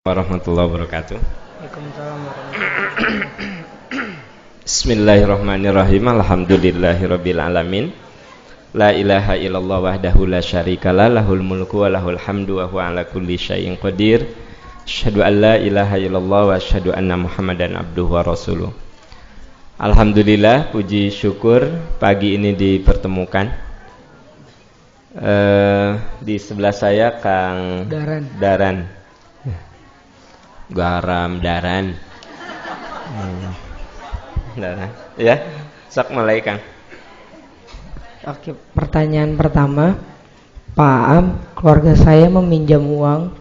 Warahmatullahi wabarakatuh. Waalaikumsalam warahmatullahi wabarakatuh. Bismillahirrahmanirrahim. Alhamdulillahirabbil alamin. La ilaha illallah wahdahu la syarikalah, lahul mulku wa lahul hamdu wa huwa ala kulli syai'in qadir. Asyhadu an la ilaha illallah wa asyhadu anna Muhammadan abduhu wa rasuluh. Alhamdulillah, puji syukur pagi ini dipertemukan. Di sebelah saya Kang Daran. Garam Daran. Daran. Ya, sok mulai Kang. Oke, pertanyaan pertama, Pak Am, keluarga saya meminjam uang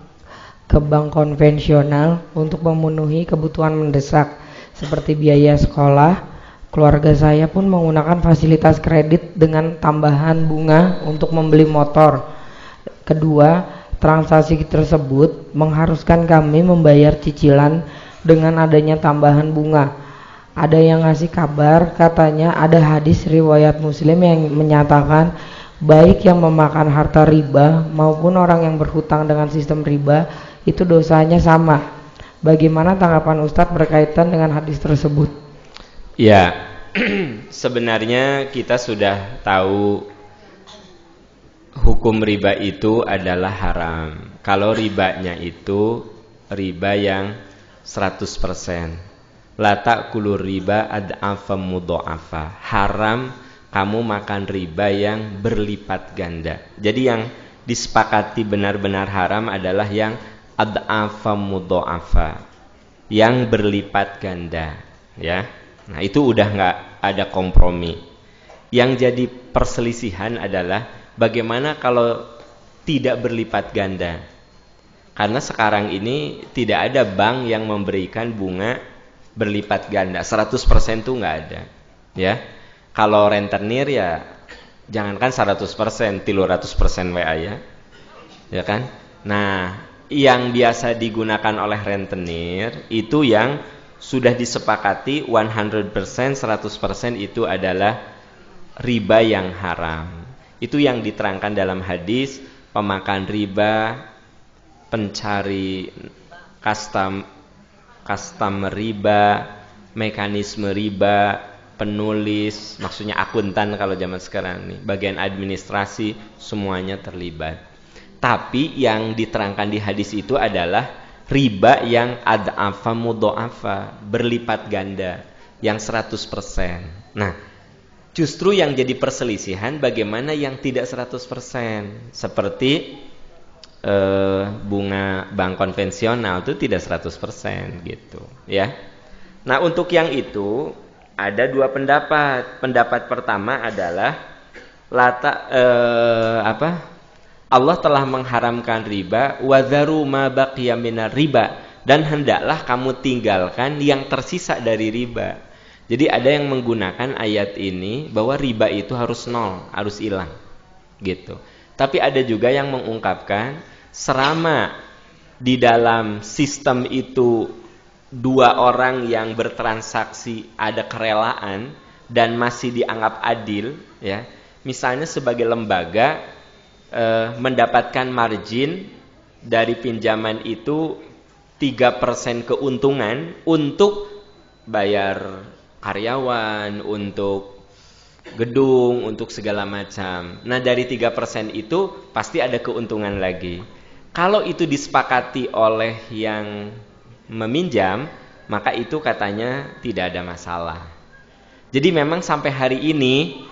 ke bank konvensional untuk memenuhi kebutuhan mendesak seperti biaya sekolah. Keluarga saya pun menggunakan fasilitas kredit dengan tambahan bunga untuk membeli motor. Kedua, transaksi tersebut mengharuskan kami membayar cicilan dengan adanya tambahan bunga. Ada yang ngasih kabar, katanya ada hadis riwayat Muslim yang menyatakan baik yang memakan harta riba maupun orang yang berhutang dengan sistem riba itu dosanya sama. Bagaimana tanggapan Ustadz berkaitan dengan hadis tersebut? Ya, sebenarnya kita sudah tahu hukum riba itu adalah haram. Kalau ribanya itu riba yang 100%. La ta'kulur riba ad'afa mudha'afa. Haram kamu makan riba yang berlipat ganda. Jadi yang disepakati benar-benar haram adalah yang ad'afa mudha'afa, yang berlipat ganda, ya. Nah, itu udah nggak ada kompromi. Yang jadi perselisihan adalah bagaimana kalau tidak berlipat ganda. Karena sekarang ini tidak ada bank yang memberikan bunga berlipat ganda 100% tuh nggak ada, ya. Kalau rentenir ya jangankan 100%, 300% WA ya kan. Nah, yang biasa digunakan oleh rentenir itu yang sudah disepakati 100%, 100% itu adalah riba yang haram. Itu yang diterangkan dalam hadis, pemakan riba, pencari customer riba, mekanisme riba, penulis, maksudnya akuntan kalau zaman sekarang nih, bagian administrasi, semuanya terlibat. Tapi yang diterangkan di hadis itu adalah riba yang ad'afa mudha'afa, berlipat ganda, yang 100%. Nah, justru yang jadi perselisihan bagaimana yang tidak 100%. Seperti bunga bank konvensional itu tidak 100% gitu, ya. Nah, untuk yang itu ada dua pendapat. Pendapat pertama adalah Allah telah mengharamkan riba, wa dzaru ma baqiya minar riba, dan hendaklah kamu tinggalkan yang tersisa dari riba. Jadi ada yang menggunakan ayat ini bahwa riba itu harus nol, harus hilang, gitu. Tapi ada juga yang mengungkapkan selama di dalam sistem itu dua orang yang bertransaksi ada kerelaan dan masih dianggap adil, ya. Misalnya sebagai lembaga mendapatkan margin dari pinjaman itu 3% keuntungan untuk bayar karyawan, untuk gedung, untuk segala macam. Nah, dari 3% itu pasti ada keuntungan lagi. Kalau itu disepakati oleh yang meminjam, maka itu katanya tidak ada masalah. Jadi memang sampai hari ini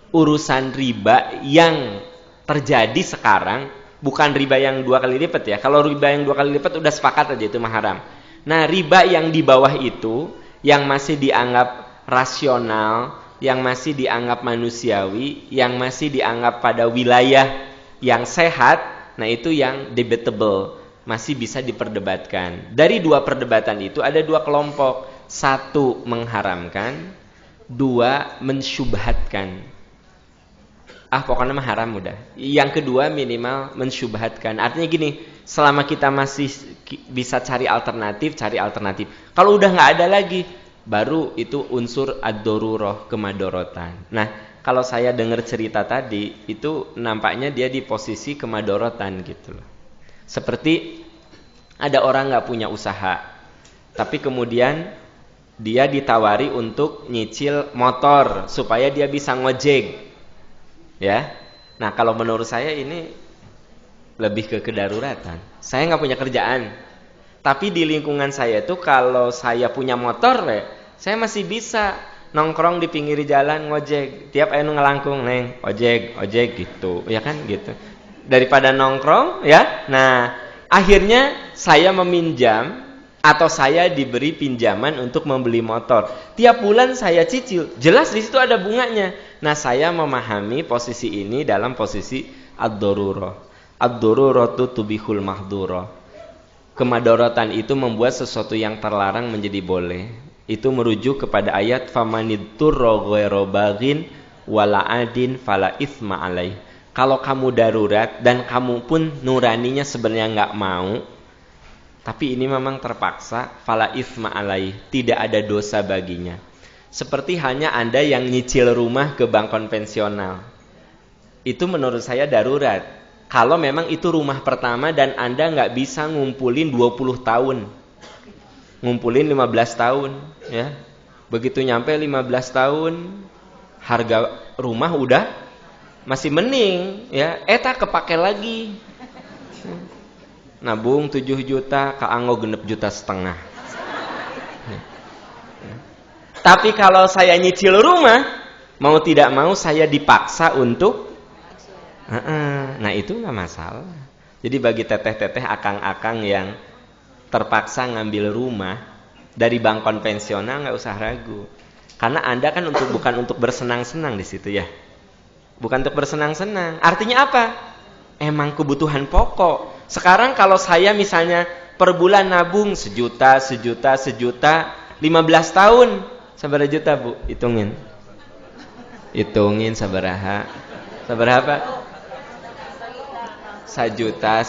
urusan riba yang terjadi sekarang bukan riba yang 2 kali lipat, ya. Kalau riba yang 2 kali lipat udah sepakat aja itu mah haram. Nah, riba yang di bawah itu yang masih dianggap rasional, yang masih dianggap manusiawi, yang masih dianggap pada wilayah yang sehat, nah itu yang debatable, masih bisa diperdebatkan. Dari dua perdebatan itu ada dua kelompok. Satu mengharamkan, dua mensyubhatkan. Pokoknya mah haram udah. Yang kedua minimal mensyubhatkan. Artinya gini, selama kita masih bisa cari alternatif. Kalau udah nggak ada lagi, baru itu unsur ad-darurah, kemadorotan. Nah, kalau saya dengar cerita tadi, itu nampaknya dia di posisi kemadorotan gitu loh. Seperti Ada orang nggak punya usaha, tapi kemudian dia ditawari untuk nyicil motor supaya dia bisa ngojek, ya. Nah kalau menurut saya ini lebih ke kedaruratan. Saya nggak punya kerjaan, tapi di lingkungan saya tuh kalau saya punya motor, saya masih bisa nongkrong di pinggir jalan ngojek. Tiap anu ngelangkung, neng, ojek gitu, ya kan gitu. Daripada nongkrong, ya. Nah, akhirnya saya meminjam atau saya diberi pinjaman untuk membeli motor. Tiap bulan saya cicil, jelas di situ ada bunganya. Nah, saya memahami posisi ini dalam posisi ad-darurah. Ad-daruratu tubihul mahdurah. Kemadharatan itu membuat sesuatu yang terlarang menjadi boleh. Itu merujuk kepada ayat famanidturra ghairu baghin wala adin fala itsma alaih. Kalau kamu darurat dan kamu pun nuraninya sebenarnya nggak mau, tapi ini memang terpaksa, fala itsma alaih, tidak ada dosa baginya. Seperti hanya Anda yang nyicil rumah ke bank konvensional. Itu menurut saya darurat. Kalau memang itu rumah pertama dan Anda nggak bisa ngumpulin 20 tahun. Ngumpulin 15 tahun, ya. Begitu nyampe 15 tahun, harga rumah udah masih mending, ya. Eta kepake lagi. Nabung 7 juta, kaanggo 6,5 juta. Tapi kalau saya nyicil rumah, mau tidak mau saya dipaksa untuk nah itu nggak masalah. Jadi bagi teteh-teteh akang-akang yang terpaksa ngambil rumah dari bank konvensional, nggak usah ragu. Karena Anda kan bukan untuk bersenang-senang di situ, ya. Bukan untuk bersenang-senang. Artinya apa? Emang kebutuhan pokok. Sekarang kalau saya misalnya per bulan nabung 1 juta, 15 tahun, sabaraha juta, Bu? Hitungin sabaraha? 1 juta,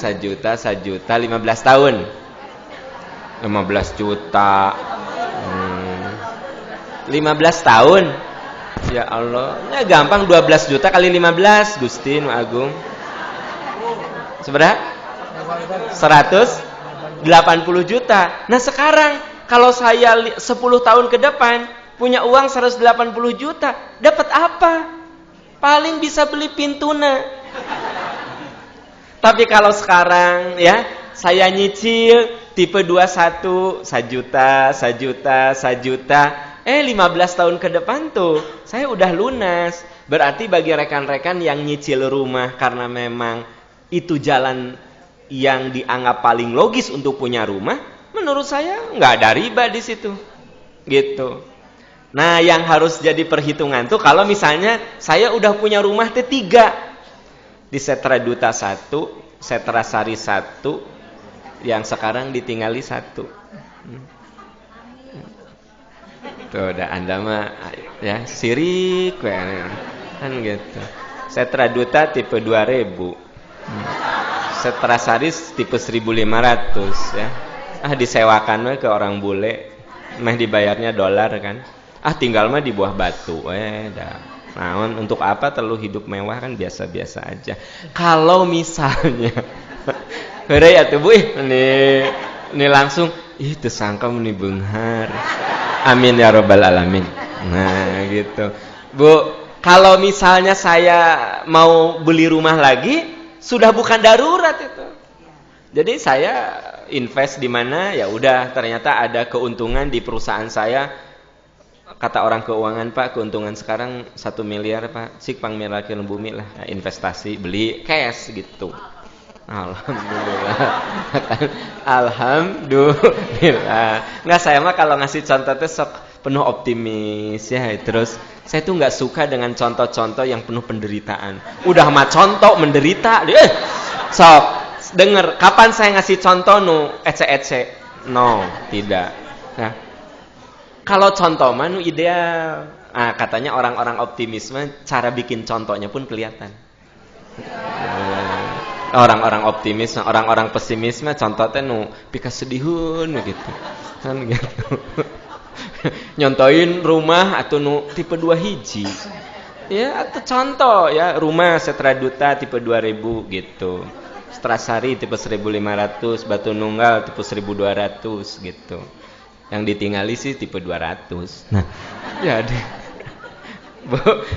15 tahun. 15 juta. 15 tahun. Ya Allah, ya gampang, 12 juta kali 15, Gusti nu Agung. Seberapa? 180 juta. Nah sekarang kalau saya 10 tahun ke depan punya uang 180 juta, dapat apa? Paling bisa beli pintuna. Tapi kalau sekarang, ya, saya nyicil tipe 21, 1 juta, 15 tahun ke depan tuh saya udah lunas. Berarti bagi rekan-rekan yang nyicil rumah karena memang itu jalan yang dianggap paling logis untuk punya rumah, menurut saya nggak ada riba di situ, gitu. Nah, yang harus jadi perhitungan tuh kalau misalnya saya udah punya rumah T3 di Setra Duta 1, Setra Sari 1, yang sekarang ditinggali 1. Tuh udah Anda mah ya sirik kan gitu. Setra Duta tipe 2000. Setra Sari tipe 1500, ya. Disewakan mah ke orang bule, mah dibayarnya dolar kan. Tinggal mah di buah batu, dah. Nah, untuk apa terlalu hidup mewah, kan biasa-biasa aja. Kalau misalnya hore ya tuh Bu, ini langsung itu sangka meni beunghar. Amin ya rabbal alamin. Nah, gitu. Bu, kalau misalnya saya mau beli rumah lagi, sudah bukan darurat itu. Jadi saya invest di mana, ya udah ternyata ada keuntungan di perusahaan saya. Kata orang keuangan, Pak, keuntungan sekarang 1 miliar, Pak. Sik pangmirakeun bumi lah, investasi, beli cash gitu. Alhamdulillah. Alhamdulillah. Nggak, saya mah kalau ngasih contoh tuh sok penuh optimis, ya. Terus saya tuh nggak suka dengan contoh-contoh yang penuh penderitaan. Udah mah contoh menderita, sok denger. Kapan saya ngasih contoh nu ece-ece? No, tidak. Nah, kalau contoh mah nu ideal. Katanya orang-orang optimisme cara bikin contohnya pun kelihatan. Orang-orang optimis, orang-orang pesimis mah contohnya nu pika sedihun gitu. Kan gitu. Nyontoin rumah atau nu tipe 2 hiji. Ya, atau contoh ya, rumah Setra Duta tipe 2000 gitu. Strasari tipe 1500, Batu Nunggal tipe 1200 gitu. Yang ditinggali sih tipe 200. Nah, jadi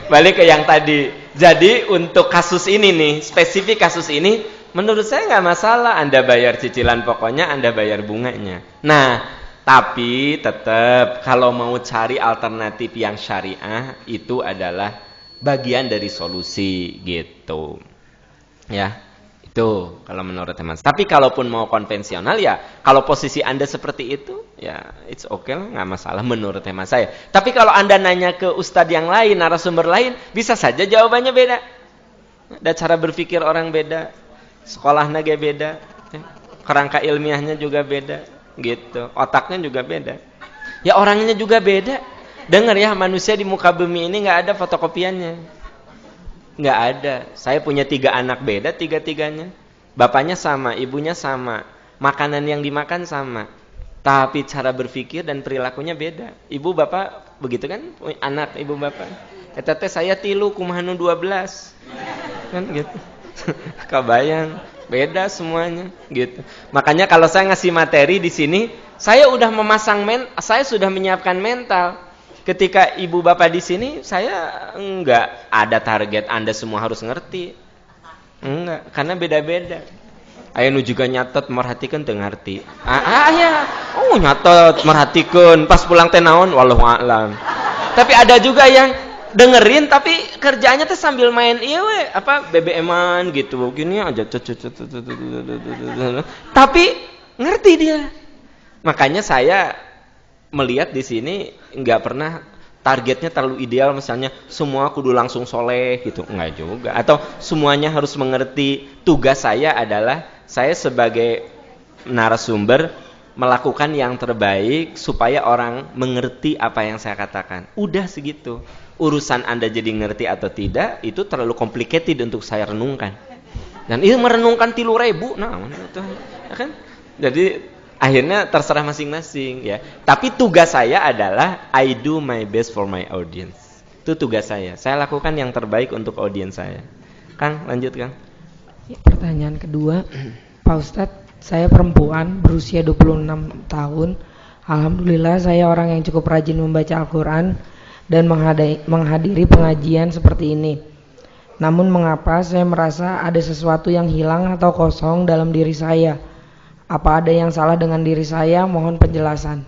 balik ke yang tadi. Jadi untuk kasus ini nih, spesifik kasus ini, menurut saya nggak masalah. Anda bayar cicilan pokoknya, Anda bayar bunganya. Nah, tapi tetap kalau mau cari alternatif yang syariah itu adalah bagian dari solusi gitu. Ya, itu kalau menurut teman. Tapi kalaupun mau konvensional ya, kalau posisi Anda seperti itu, ya it's okay lah, nggak masalah menurut teman saya. Tapi kalau Anda nanya ke ustadz yang lain, narasumber lain, bisa saja jawabannya beda. Dan cara berpikir orang beda, sekolahnya beda, kerangka ilmiahnya juga beda, gitu. Otaknya juga beda. Ya orangnya juga beda. Dengar ya, manusia di muka bumi ini nggak ada fotokopiannya. Nggak ada. Saya punya 3 anak beda, 3-tiganya. Bapaknya sama, ibunya sama. Makanan yang dimakan sama. Tapi cara berpikir dan perilakunya beda. Ibu bapak begitu kan? Anak ibu bapak. Tete saya tilu kumahanu 12. Kan gitu. Kebayang. Beda semuanya gitu. Makanya kalau saya ngasih materi di sini, saya udah saya sudah menyiapkan mental. Ketika ibu bapak di sini, saya enggak ada target Anda semua harus ngerti. Enggak, karena beda-beda. Ayo juga nyatet merhatikan teu ngarti. Ya. Oh, nyatet merhatikan pas pulang teh naon wallahu a'lam. Tapi ada juga yang dengerin tapi kerjaannya tuh sambil main BBM-an gitu. Gini aja. Tapi ngerti dia. Makanya saya melihat di sini nggak pernah targetnya terlalu ideal, misalnya semua kudu langsung soleh gitu, nggak juga. Atau semuanya harus mengerti. Tugas saya adalah saya sebagai narasumber melakukan yang terbaik supaya orang mengerti apa yang saya katakan. Udah segitu. Urusan Anda jadi ngerti atau tidak itu terlalu complicated untuk saya renungkan. Dan itu merenungkan 3.000, nah itu ya kan. Jadi akhirnya terserah masing-masing ya. Tapi tugas saya adalah I do my best for my audience. Itu tugas saya. Saya lakukan yang terbaik untuk audiens saya. Kang, lanjut Kang. Pertanyaan kedua, Pak Ustadz, saya perempuan berusia 26 tahun. Alhamdulillah saya orang yang cukup rajin membaca Al-Quran dan menghadiri pengajian seperti ini. Namun mengapa saya merasa ada sesuatu yang hilang atau kosong dalam diri saya? Apa ada yang salah dengan diri saya? Mohon penjelasan.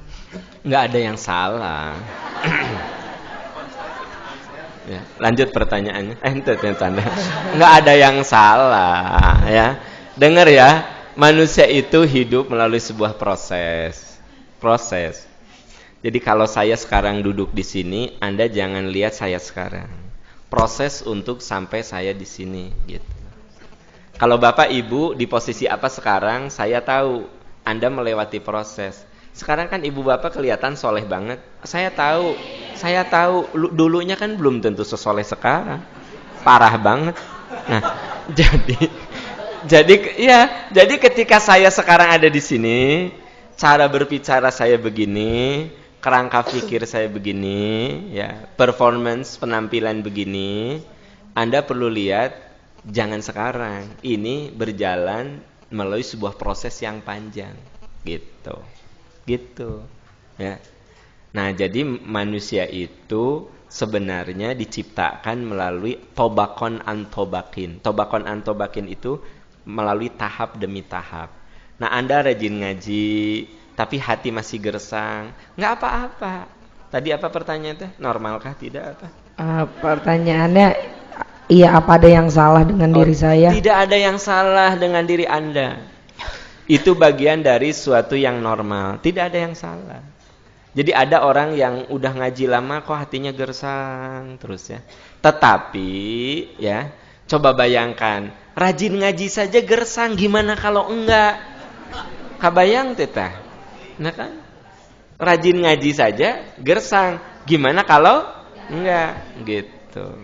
Nggak ada yang salah. Ya, lanjut pertanyaannya. Nggak ada yang salah. Ya, dengar ya. Manusia itu hidup melalui sebuah proses. Jadi kalau saya sekarang duduk di sini, Anda jangan lihat saya sekarang. Proses untuk sampai saya di sini, gitu. Kalau Bapak Ibu di posisi apa sekarang, saya tahu Anda melewati proses. Sekarang kan Ibu Bapak kelihatan soleh banget. Saya tahu dulunya kan belum tentu sesoleh sekarang. Parah banget. Nah, jadi ketika saya sekarang ada di sini, cara berbicara saya begini, kerangka pikir saya begini, ya, performance penampilan begini, Anda perlu lihat. Jangan sekarang, ini berjalan melalui sebuah proses yang panjang, gitu, ya. Nah, jadi manusia itu sebenarnya diciptakan melalui tobakon antobakin. Tobakon antobakin itu melalui tahap demi tahap. Nah, Anda rajin ngaji, tapi hati masih gersang, nggak apa-apa. Tadi apa pertanyaannya? Normalkah tidak apa? Pertanyaannya. Iya, apa ada yang salah dengan diri saya? Tidak ada yang salah dengan diri Anda. Itu bagian dari suatu yang normal. Tidak ada yang salah. Jadi ada orang yang udah ngaji lama kok hatinya gersang terus ya. Tetapi ya, coba bayangkan, rajin ngaji saja gersang, gimana kalau enggak? Kabayang teteh. Nah kan? Rajin ngaji saja gersang, gimana kalau enggak? Gitu.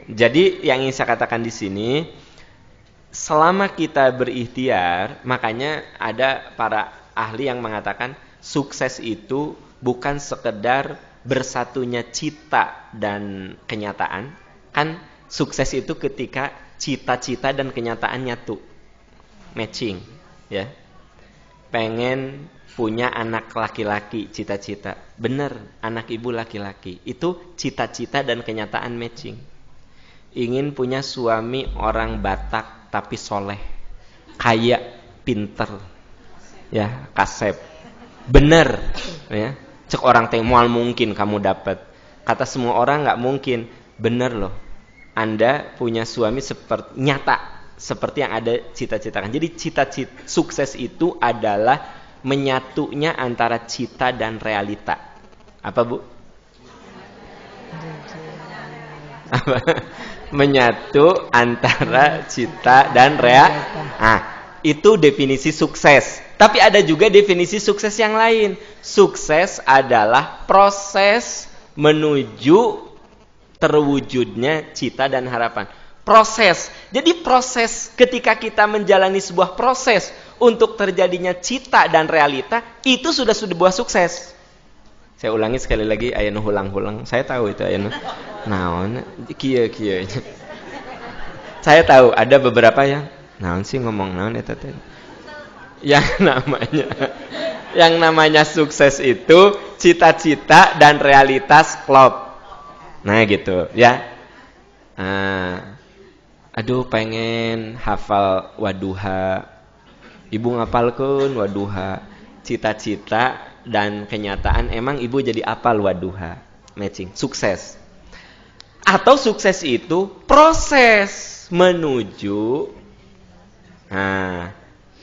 Jadi yang ingin saya katakan di sini, selama kita berikhtiar, makanya ada para ahli yang mengatakan sukses itu bukan sekedar bersatunya cita dan kenyataan. Kan sukses itu ketika cita-cita dan kenyataan nyatu. matching, ya. Pengen punya anak laki-laki, cita-cita. Bener, anak ibu laki-laki. Itu cita-cita dan kenyataan matching. Ingin punya suami orang Batak tapi soleh, kaya, pinter, ya, kasep. Bener, ya. Cek orang teh mual mungkin kamu dapat. Kata semua orang nggak mungkin. Bener loh. Anda punya suami seperti nyata, seperti yang ada cita-citakan. Jadi cita-cita sukses itu adalah menyatunya antara cita dan realita. Apa, Bu? Apa? Menyatu antara cita dan realita. Nah, itu definisi sukses. Tapi ada juga definisi sukses yang lain. Sukses adalah proses menuju terwujudnya cita dan harapan. Proses. Jadi proses ketika kita menjalani sebuah proses untuk terjadinya cita dan realita, itu sudah sebuah sukses. Saya ulangi sekali lagi, ayana hulang-hulang. Saya tahu itu ayana. Naon kieu. Saya tahu ada beberapa yang naon sih ngomong naon eta teh. Yang namanya sukses itu cita-cita dan realitas klop. Nah gitu, ya. Aduh pengen hafal Wadduha. Ibu ngapalkeun Wadduha. Cita-cita dan kenyataan emang ibu jadi apal Wadduha. Matching, sukses. Atau sukses itu proses menuju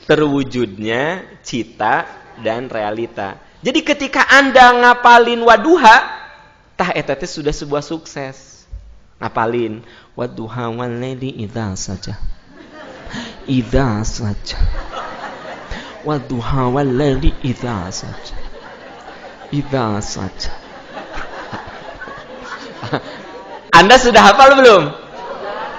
terwujudnya cita dan realita. Jadi ketika Anda ngapalin Wadduha, tah eta teh sudah sebuah sukses. Ngapalin Wadduha wal-laili idza saja. Idza saja. Wadduha wal-laili idza saja. Idza saja. Anda sudah hafal belum?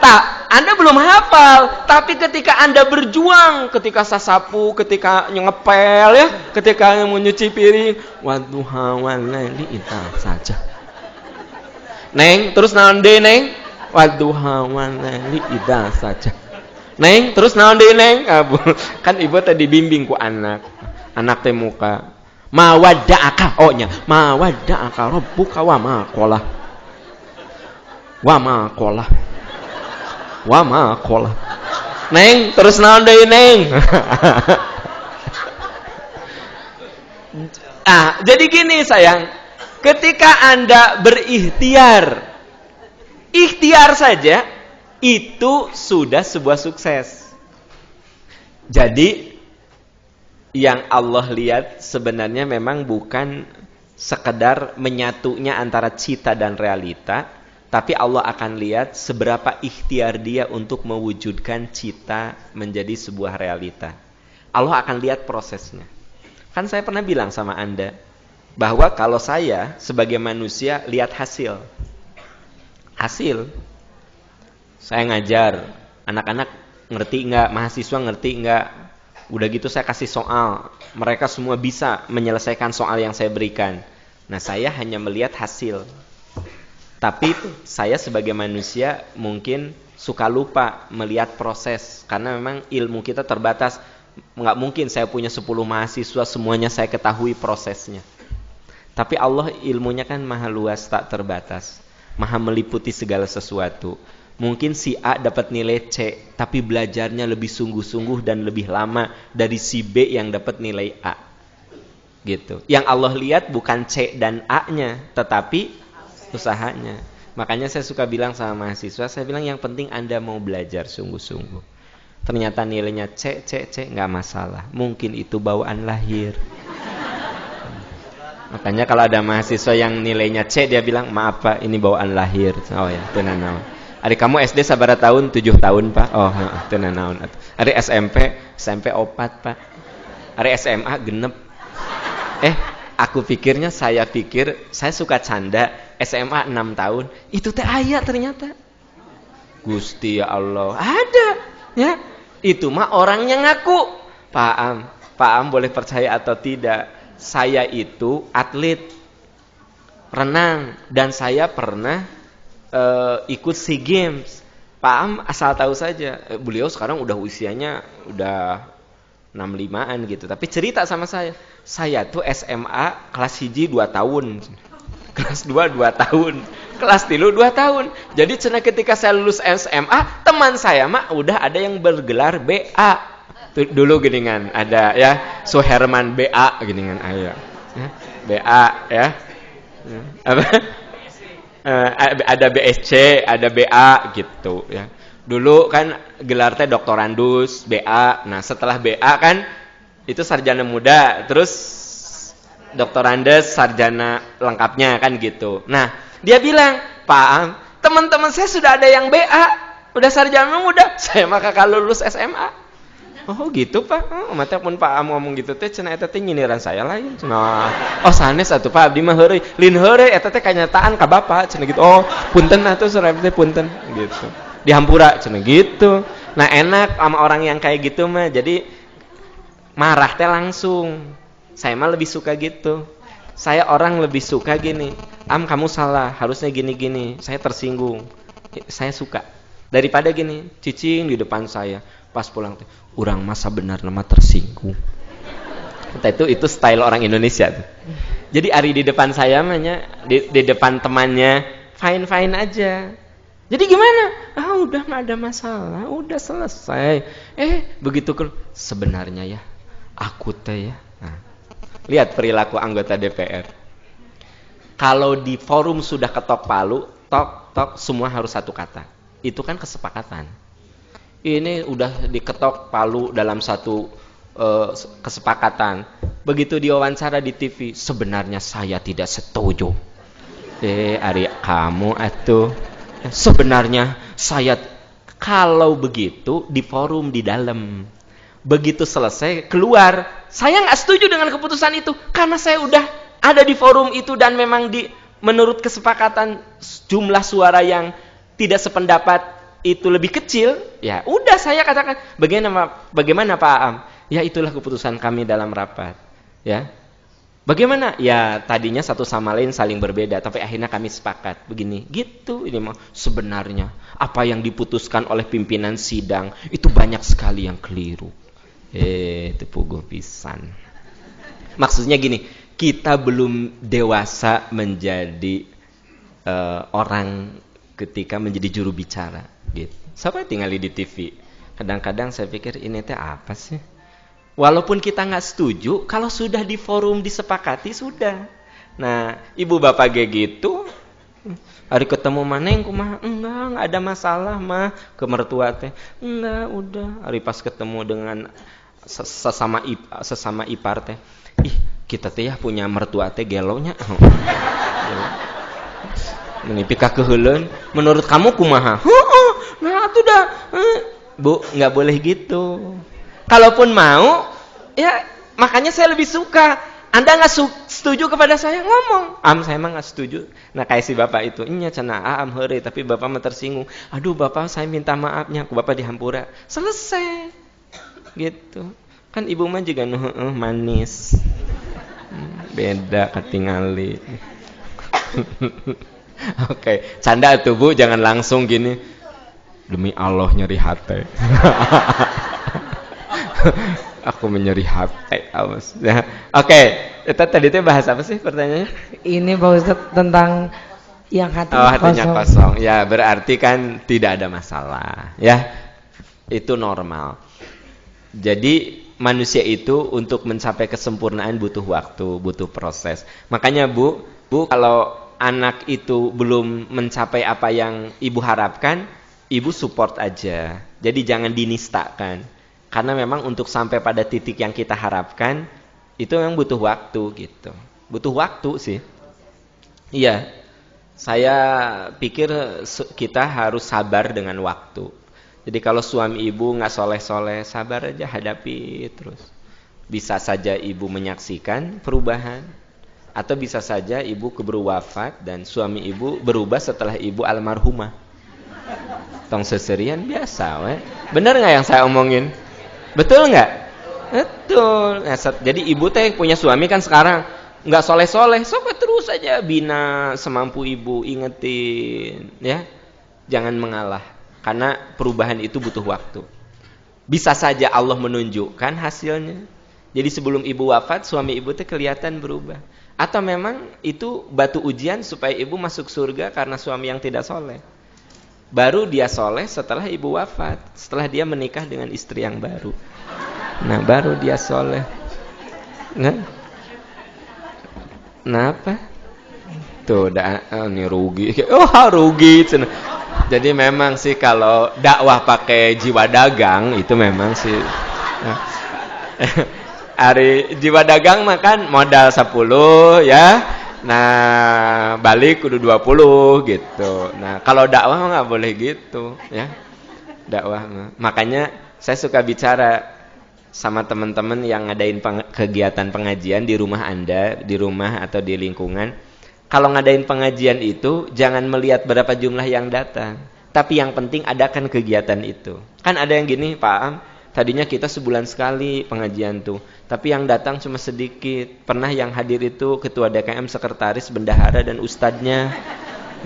Tak, Anda belum hafal. Tapi ketika Anda berjuang, ketika sasapu, ketika ngepel ya, ketika mau nyuci piring, Wadduha wal-laili idza saja. Neng, terus naon deui Neng? Wadduha wal-laili idza saja. Neng, terus naon deui Neng? Kan ibu tadi bimbing ku anak. Anak teh muka. Ma wadda'aka, nya. Ma wadda'aka rabbuka wa ma qala. Wa ma qala. Wa ma qala. Neng, terus naon deui Neng? Jadi gini sayang. Ketika Anda berikhtiar, ikhtiar saja, itu sudah sebuah sukses. Jadi, yang Allah lihat sebenarnya memang bukan sekedar menyatunya antara cita dan realita, tapi Allah akan lihat seberapa ikhtiar dia untuk mewujudkan cita menjadi sebuah realita. Allah akan lihat prosesnya. Kan saya pernah bilang sama Anda, bahwa kalau saya sebagai manusia lihat hasil, saya ngajar, anak-anak ngerti enggak, mahasiswa ngerti enggak, udah gitu saya kasih soal, mereka semua bisa menyelesaikan soal yang saya berikan. Nah saya hanya melihat hasil, tapi saya sebagai manusia mungkin suka lupa melihat proses, karena memang ilmu kita terbatas. Nggak mungkin saya punya 10 mahasiswa semuanya saya ketahui prosesnya. Tapi Allah ilmunya kan maha luas, tak terbatas. Maha meliputi segala sesuatu. Mungkin si A dapat nilai C, tapi belajarnya lebih sungguh-sungguh dan lebih lama dari si B yang dapat nilai A. Gitu. Yang Allah lihat bukan C dan A-nya, tetapi usahanya. Makanya saya suka bilang sama mahasiswa, saya bilang yang penting Anda mau belajar sungguh-sungguh. Ternyata nilainya C, nggak masalah. Mungkin itu bawaan lahir. Makanya kalau ada mahasiswa yang nilainya C, dia bilang, maaf Pak, ini bawaan lahir. Oh ya, tenan naon. Adik kamu SD sabaraha tahun? 7 tahun Pak. Oh, tenan naon. Adik SMP 4 Pak. Adik SMA genep. Aku pikirnya, saya suka canda, SMA 6 tahun. Itu teh aya ternyata. Gusti ya Allah, ada. Ya, itu mah orangnya ngaku. Pak Am boleh percaya atau tidak? Saya itu atlet renang dan saya pernah ikut SEA Games. Pak Am asal tahu saja, beliau sekarang udah usianya udah 65-an gitu. Tapi cerita sama saya tuh SMA kelas 1 2 tahun. Kelas 2 2 tahun. Kelas 3 2 tahun. Jadi cenah ketika saya lulus SMA, teman saya mah udah ada yang bergelar BA. Dulu geningan ada ya, Suherman BA geningan aya. Ya, BA ya. Apa? Ada BSC, ada BA gitu ya. Dulu kan gelar teh doktorandus, BA. Nah, setelah BA kan itu sarjana muda, terus doktorandes, sarjana lengkapnya kan gitu. Nah, dia bilang, "Pak Am, teman-teman saya sudah ada yang BA, udah sarjana muda. Saya mah kakak lulus SMA." Oh gitu Pak, mata pun Pak Am ngomong gitu teh cenah eta teh nyindiran saya lain cenah. Oh sanes atuh Pak abdi mah heureuy, lin heureuy eta teh kanyataan ka Bapak cenah gitu. Oh punten atuh surep teh punten gitu. Dihampura cenah gitu. Nah enak sama orang yang kayak gitu mah, jadi marah teh langsung. Saya mah lebih suka gitu. Saya orang lebih suka gini, Am kamu salah, harusnya gini-gini. Saya tersinggung. Saya suka. Daripada gini, cicing di depan saya. Pas pulang teh, urang masa benar nama tersinggung. Itu style orang Indonesia tuh. Jadi Ari di depan saya mahnya, di depan temannya fine aja. Jadi gimana? Udah nggak ada masalah, udah selesai. Begitu sebenarnya ya, aku teh ya. Nah, lihat perilaku anggota DPR. Kalau di forum sudah ketok palu, tok semua harus satu kata. Itu kan kesepakatan. Ini udah diketok palu dalam satu kesepakatan. Begitu diwawancara di TV, sebenarnya saya tidak setuju. Ari kamu atuh. Sebenarnya saya, kalau begitu di forum di dalam. Begitu selesai keluar, saya nggak setuju dengan keputusan itu karena saya udah ada di forum itu dan memang menurut kesepakatan jumlah suara yang tidak sependapat itu lebih kecil, ya udah saya katakan bagaimana Pak Am? Ya itulah keputusan kami dalam rapat. Ya. Bagaimana? Ya tadinya satu sama lain saling berbeda, tapi akhirnya kami sepakat begini. Gitu. Ini mah sebenarnya apa yang diputuskan oleh pimpinan sidang itu banyak sekali yang keliru. Itu puguh pisan. Maksudnya gini, kita belum dewasa menjadi orang ketika menjadi juru bicara. Gitu. Sampai tinggal di TV. Kadang-kadang saya pikir ini teh apa sih? Walaupun kita nggak setuju, kalau sudah di forum disepakati sudah. Nah, ibu bapak kayak gitu, hari ketemu maneng kumaha? Enggak ada masalah mah ke mertua teh. Enggak, udah. Hari pas ketemu dengan sesama ipar teh. Kita teh ya punya mertua teh gelonya. Menipi ka keheuleun. Menurut kamu kumaha? Nah, itu dah. Bu, nggak boleh gitu. Kalaupun mau, ya makanya saya lebih suka. Anda nggak setuju kepada saya, ngomong. Am, saya emang nggak setuju. Nah, kayak si bapak itu, nya cenah am heureuy, tapi bapak mah tersinggung. Aduh, bapak saya minta maafnya, ku bapak dihampura. Selesai. Gitu. Kan ibu mah juga manis. Beda katingali. Oke, canda tuh Bu, jangan langsung gini. Demi Allah nyeri hati. Aku menyeri hati, awas. Oke, itu tadi tuh bahas apa sih pertanyaannya? Ini Pak Ustadz tentang yang hatinya kosong. Hatinya kosong. Ya, berarti kan tidak ada masalah, ya. Itu normal. Jadi manusia itu untuk mencapai kesempurnaan butuh waktu, butuh proses. Makanya Bu, kalau anak itu belum mencapai apa yang ibu harapkan, ibu support aja. Jadi jangan dinistakan. Karena memang untuk sampai pada titik yang kita harapkan, itu memang butuh waktu gitu. Butuh waktu sih. Iya. Saya pikir kita harus sabar dengan waktu. Jadi kalau suami ibu nggak soleh-soleh, sabar aja, hadapi terus. Bisa saja ibu menyaksikan perubahan. Atau bisa saja ibu keburu wafat dan suami ibu berubah setelah ibu almarhumah. Tong seserian biasa, we. Bener nggak yang saya omongin? Betul nggak? Betul. Nah, jadi ibu teh punya suami kan sekarang nggak soleh-soleh, sok terus aja bina semampu ibu, ingetin, ya. Jangan mengalah. Karena perubahan itu butuh waktu. Bisa saja Allah menunjukkan hasilnya. Jadi sebelum ibu wafat, suami ibu tuh kelihatan berubah. Atau memang itu batu ujian supaya ibu masuk surga karena suami yang tidak soleh. Baru dia soleh setelah ibu wafat. Setelah dia menikah dengan istri yang baru. Nah baru dia soleh. Kenapa? Tuh, ini rugi. Rugi. Jadi memang sih kalau dakwah pakai jiwa dagang itu memang sih. Hari jiwa dagang makan modal 10 ya. Nah, balik kudu 20 gitu. Nah, kalau dakwah mah nggak boleh gitu ya. Dakwah mah. Makanya saya suka bicara sama teman-teman yang ngadain kegiatan pengajian di rumah Anda, di rumah atau di lingkungan. Kalau ngadain pengajian itu jangan melihat berapa jumlah yang datang, tapi yang penting adakan kegiatan itu. Kan ada yang gini, Pak Am, tadinya kita sebulan sekali pengajian tuh, tapi yang datang cuma sedikit. Pernah yang hadir itu ketua DKM, sekretaris, bendahara dan ustadznya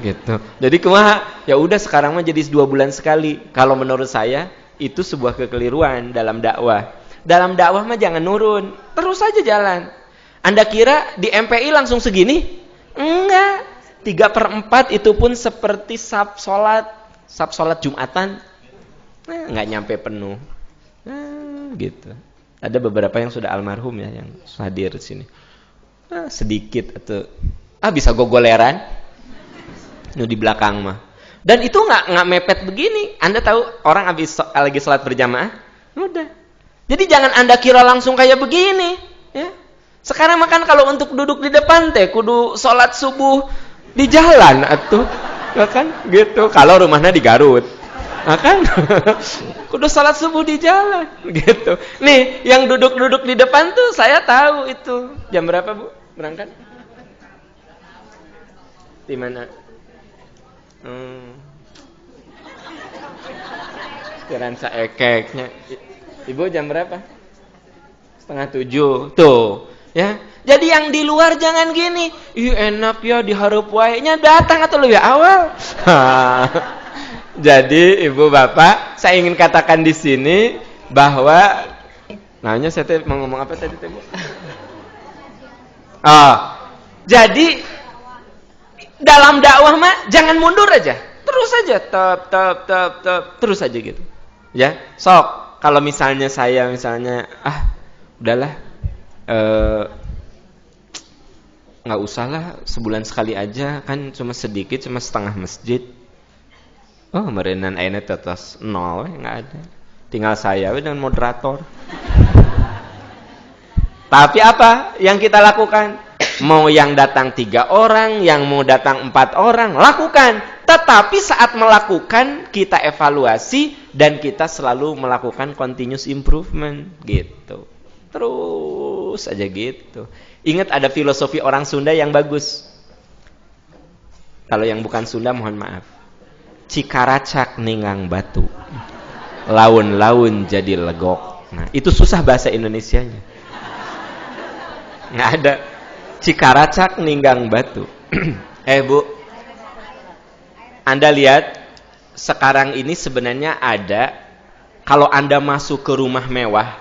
gitu. Jadi kumaha? Ya udah sekarang mah jadi 2 bulan sekali. Kalau menurut saya itu sebuah kekeliruan dalam dakwah. Dalam dakwah mah jangan nurun, terus aja jalan. Anda kira di MPI langsung segini? Enggak. 3/4 itu pun seperti sab sholat Jumatan, nggak nyampe penuh. Gitu. Ada beberapa yang sudah almarhum ya yang hadir di sini. Sedikit atau bisa gogoleran. Di belakang mah. Dan itu nggak mepet begini. Anda tahu orang habis lagi sholat berjamaah, udah. Jadi jangan Anda kira langsung kayak begini, ya. Sekarang makan kalau untuk duduk di depan teh kudu sholat subuh di jalan atuh, ya kan? Gitu. Kalau rumahnya di Garut, ya kan? Kudu sholat subuh di jalan, gitu. Nih, yang duduk-duduk di depan tuh saya tahu itu. Jam berapa, Bu? Berangkat? Di mana? Kirain saekeknya. Ibu jam berapa? 6:30. Tuh, ya. Jadi yang di luar jangan gini. Enak ya diharap wae-nya datang atau lebih awal. Jadi Ibu Bapak, saya ingin katakan di sini bahwa namanya saya mau ngomong apa tadi, Bu? Jadi dalam dakwah mah jangan mundur aja. Terus aja, terus aja gitu. Ya, sok. Kalau misalnya saya udahlah, nggak usah lah, sebulan sekali aja, kan cuma sedikit, cuma setengah masjid. Merenan ayeuna tetes 0, nggak ada. Tinggal saya dengan moderator. Tapi apa yang kita lakukan? Mau yang datang 3 orang, yang mau datang 4 orang, lakukan. Tetapi saat melakukan, kita evaluasi dan kita selalu melakukan continuous improvement, gitu. Terus aja gitu. Ingat ada filosofi orang Sunda yang bagus. Kalau yang bukan Sunda mohon maaf. Cikaracak ningang batu, laun-laun jadi legok. Nah, itu susah bahasa Indonesianya. Nggak ada. Cikaracak ninggang batu. Bu, Anda lihat sekarang ini sebenarnya ada, kalau Anda masuk ke rumah mewah,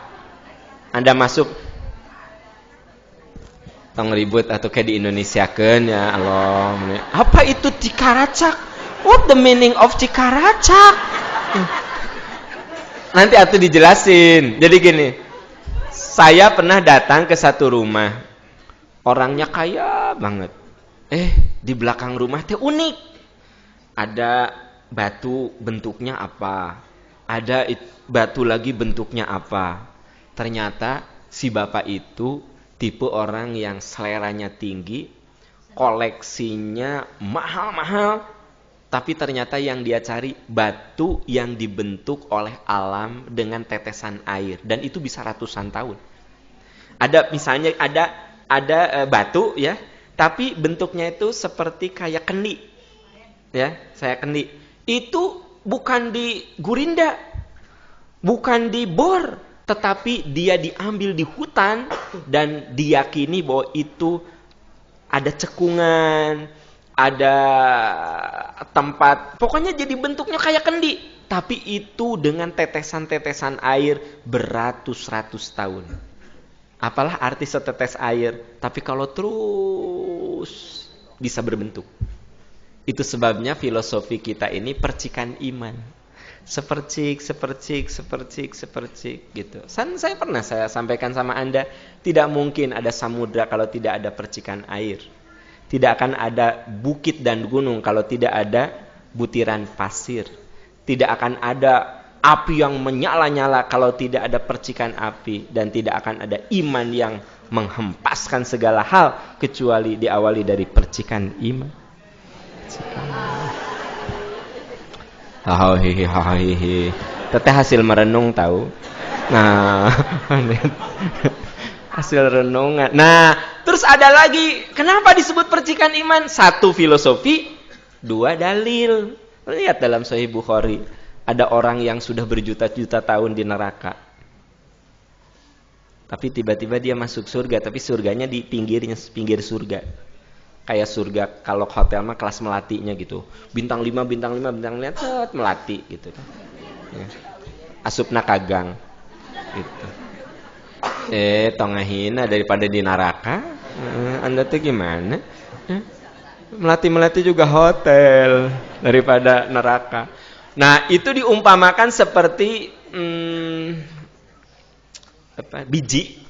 Anda masuk tong ribut atau kayak di Indonesia kan ya Allah. Apa itu cikaracak? What the meaning of cikaracak? Nanti atuh dijelasin. Jadi gini, saya pernah datang ke satu rumah. Orangnya kaya banget. Di belakang rumah teh unik. Ada batu bentuknya apa? Ada batu lagi bentuknya apa? Ternyata si bapak itu tipe orang yang seleranya tinggi, koleksinya mahal-mahal, tapi ternyata yang dia cari batu yang dibentuk oleh alam dengan tetesan air, dan itu bisa ratusan tahun. Ada misalnya ada batu ya, tapi bentuknya itu seperti kayak kendi. Ya, saya kendi. Itu bukan di Gurinda, bukan dibor, tetapi dia diambil di hutan dan diyakini bahwa itu ada cekungan, ada tempat, pokoknya jadi bentuknya kayak kendi. Tapi itu dengan tetesan-tetesan air beratus-ratus tahun. Apalah arti setetes air, tapi kalau terus bisa berbentuk. Itu sebabnya filosofi kita ini percikan iman. Sepercik gitu. Saya pernah saya sampaikan sama Anda, tidak mungkin ada samudra kalau tidak ada percikan air. Tidak akan ada bukit dan gunung kalau tidak ada butiran pasir. Tidak akan ada api yang menyala-nyala kalau tidak ada percikan api. Dan tidak akan ada iman yang menghempaskan segala hal kecuali diawali dari percikan iman. Hahihi. Teteh hasil merenung tahu. Nah, hasil renungan. Nah, terus ada lagi. Kenapa disebut percikan iman? 1 filosofi, 2 dalil. Lihat dalam Sahih Bukhari, ada orang yang sudah berjuta-juta tahun di neraka. Tapi tiba-tiba dia masuk surga, tapi surganya di pinggir surga. Kayak surga kalau hotel mah kelas melatinya gitu. Bintang 5, melati gitu kan. Ya. Asupna kagang gitu. Tongahina daripada di neraka. Anda tuh gimana? Melati juga hotel daripada neraka. Nah, itu diumpamakan seperti biji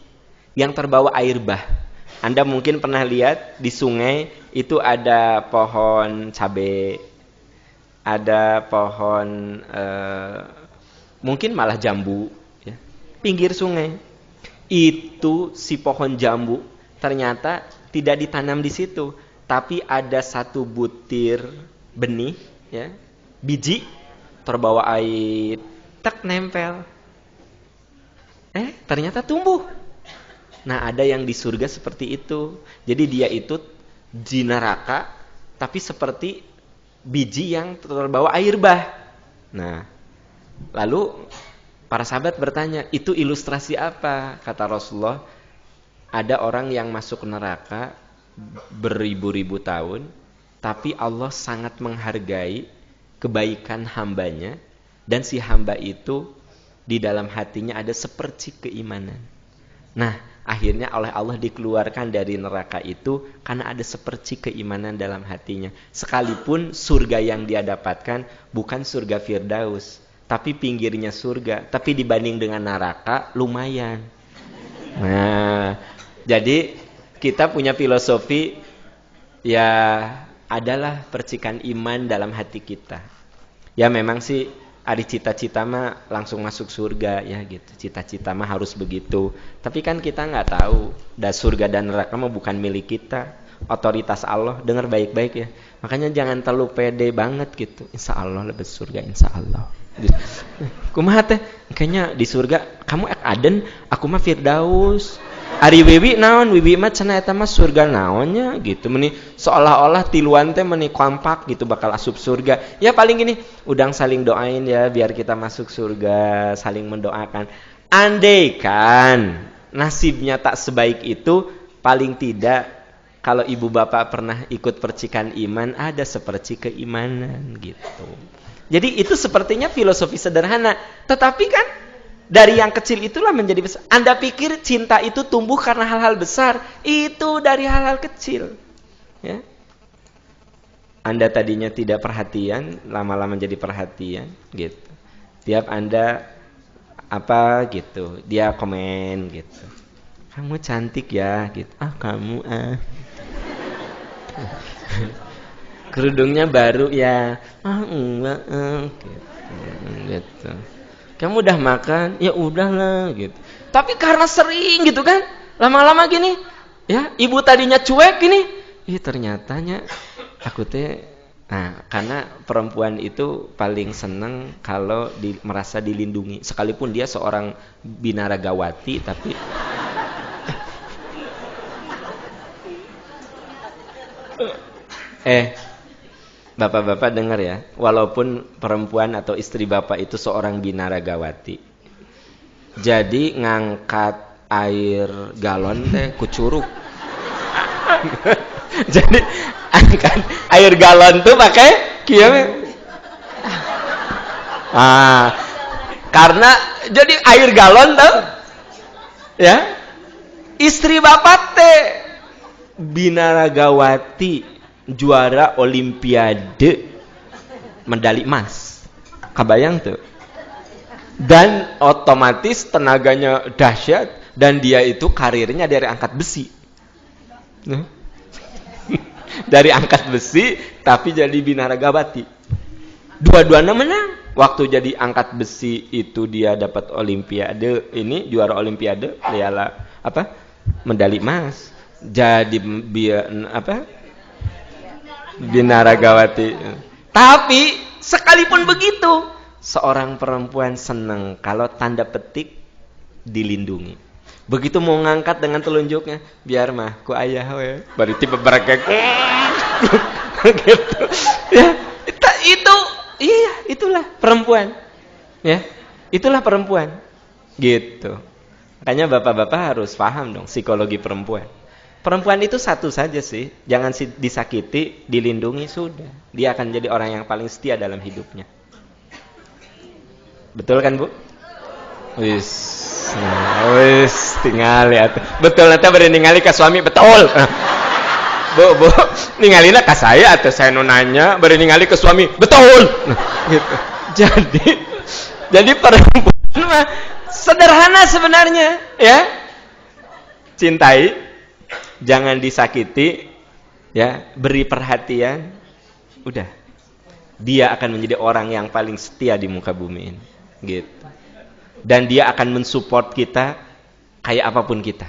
yang terbawa air bah. Anda mungkin pernah lihat di sungai itu ada pohon cabai, ada pohon mungkin malah jambu, ya. Pinggir sungai. Itu si pohon jambu ternyata tidak ditanam di situ, tapi ada 1 butir benih, ya, biji terbawa air, tek nempel. Ternyata tumbuh. Nah, ada yang di surga seperti itu. Jadi dia itu di neraka, tapi seperti biji yang terbawa air bah. Nah, lalu para sahabat bertanya, itu ilustrasi apa? Kata Rasulullah, ada orang yang masuk neraka beribu-ribu tahun, tapi Allah sangat menghargai kebaikan hambanya, dan si hamba itu di dalam hatinya ada sepercik keimanan. Nah, akhirnya oleh Allah dikeluarkan dari neraka itu karena ada sepercik keimanan dalam hatinya. Sekalipun surga yang dia dapatkan bukan surga Firdaus, tapi pinggirnya surga. Tapi dibanding dengan neraka lumayan. Nah, jadi kita punya filosofi ya adalah percikan iman dalam hati kita. Ya memang sih ada cita-cita mah langsung masuk surga ya gitu. Cita-cita mah harus begitu. Tapi kan kita nggak tahu. Dan surga dan neraka mah bukan milik kita. Otoritas Allah. Dengar baik-baik ya. Makanya jangan terlalu pede banget gitu. Insya Allah lebih surga, insya Allah. Kumaha teh? Kayaknya di surga kamu aden, aku mah Firdaus. Ari wiwi naon, wiwi mah cenah eta mah surga naonnya gitu. Meni seolah-olah tiluan teh meni kompak gitu bakal asup surga. Ya paling gini, udang saling doain ya biar kita masuk surga, saling mendoakan. Andaikan nasibnya tak sebaik itu, paling tidak kalau ibu bapak pernah ikut percikan iman, ada sepercik keimanan gitu. Jadi itu sepertinya filosofi sederhana, tetapi kan dari yang kecil itulah menjadi besar. Anda pikir cinta itu tumbuh karena hal-hal besar? Itu dari hal-hal kecil. Ya. Anda tadinya tidak perhatian, lama-lama jadi perhatian, gitu. Tiap Anda apa gitu, dia komen gitu. Kamu cantik ya, gitu. Kamu kerudungnya baru ya. Enggak, gitu. Kamu udah makan? Ya udahlah gitu. Tapi karena sering gitu kan, lama-lama gini, ya ibu tadinya cuek gini, ternyatanya aku teh, nah karena perempuan itu paling seneng kalau merasa dilindungi, sekalipun dia seorang binaragawati, tapi Bapak-bapak dengar ya, walaupun perempuan atau istri bapak itu seorang binaragawati, jadi ngangkat air galon teh kucuruk. Jadi angkat air galon tuh pakai kieu. Karena jadi air galon tuh, ya. Istri bapak teh binaragawati, juara olimpiade, medali emas. Kebayang tuh. Dan otomatis tenaganya dahsyat dan dia itu karirnya dari angkat besi. Dari angkat besi tapi jadi binaragawati. Dua-duanya menang. Waktu jadi angkat besi itu dia dapat olimpiade, ini juara olimpiade, piala apa? Medali emas. Jadi binaragawati. Tapi sekalipun begitu, seorang perempuan senang kalau tanda petik dilindungi. Begitu mau ngangkat dengan telunjuknya, biar mah ku ayah we, baru tiba berakak. Gitu. Ya, itulah perempuan. Ya, itulah perempuan. Gitu. Makanya bapak-bapak harus paham dong psikologi perempuan. Perempuan itu satu saja sih, jangan disakiti, dilindungi, sudah. Dia akan jadi orang yang paling setia dalam hidupnya. Betul kan, Bu? Wis, tinggal lihat. Betul, nanti beri ningali ke suami, betul. Bu, ningalina ke saya atau saya nanya, beri ningali ke suami, betul. Gitu. Jadi perempuan mah sederhana sebenarnya, ya. Cintai, jangan disakiti, ya, beri perhatian, udah. Dia akan menjadi orang yang paling setia di muka bumi ini, gitu. Dan dia akan mensupport kita kayak apapun kita,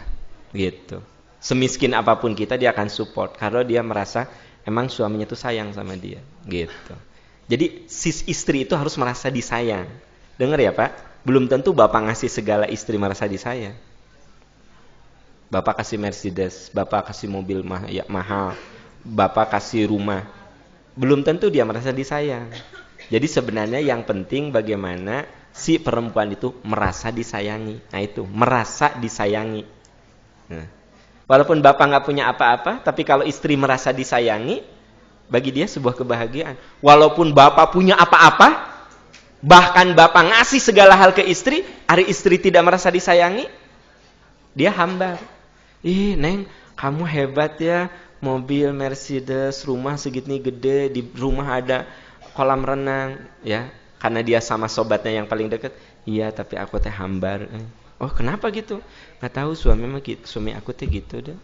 gitu. Semiskin apapun kita, dia akan support karena dia merasa emang suaminya tuh sayang sama dia, gitu. Jadi istri itu harus merasa disayang. Dengar ya Pak, belum tentu bapak ngasih segala istri merasa disayang. Bapak kasih Mercedes, bapak kasih mobil mahal, bapak kasih rumah, belum tentu dia merasa disayang. Jadi sebenarnya yang penting bagaimana si perempuan itu merasa disayangi. Nah itu, merasa disayangi. Nah, walaupun bapak nggak punya apa-apa, tapi kalau istri merasa disayangi, bagi dia sebuah kebahagiaan. Walaupun bapak punya apa-apa, bahkan bapak ngasih segala hal ke istri, hari istri tidak merasa disayangi, dia hambar. Ih Neng, kamu hebat ya, mobil Mercedes, rumah segini gede, di rumah ada kolam renang, ya, karena dia sama sobatnya yang paling dekat. Iya, tapi aku teh hambar. Oh kenapa gitu? Nggak tahu, suami aku teh gitu deh.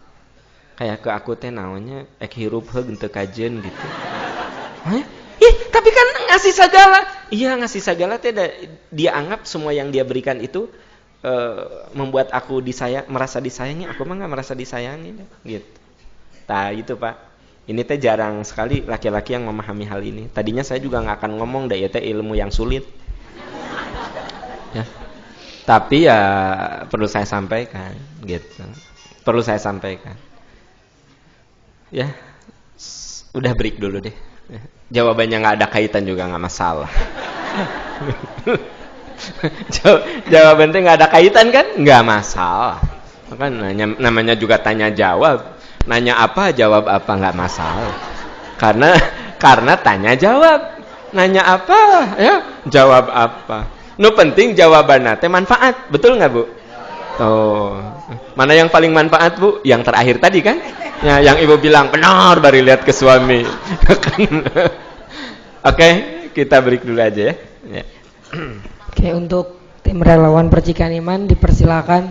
Kayak ke aku teh naonnya ek hirup heug teu kajen gitu. Hah? Ih, tapi kan ngasih segala. Iya, ngasih segala teh dia anggap semua yang dia berikan itu membuat aku merasa disayangi. Aku mah nggak merasa disayangi deh, gitu. Nah itu Pak, ini teh jarang sekali laki-laki yang memahami hal ini. Tadinya saya juga nggak akan ngomong deh, ya teh ilmu yang sulit, ya. Tapi ya perlu saya sampaikan, gitu. Perlu saya sampaikan, ya. Udah break dulu deh. Jawabannya nggak ada kaitan juga nggak masalah. Jawabannya nggak ada kaitan kan? Nggak masalah. Kan namanya juga tanya jawab. Nanya apa, jawab apa, nggak masalah. Karena tanya jawab. Nanya apa, ya jawab apa. Nu penting jawabannya teh manfaat, betul nggak Bu? Oh, mana yang paling manfaat Bu? Yang terakhir tadi kan? Ya, yang ibu bilang benar, baru lihat ke suami. Oke, kita break dulu aja ya. Oke, untuk tim relawan Percikan Iman dipersilakan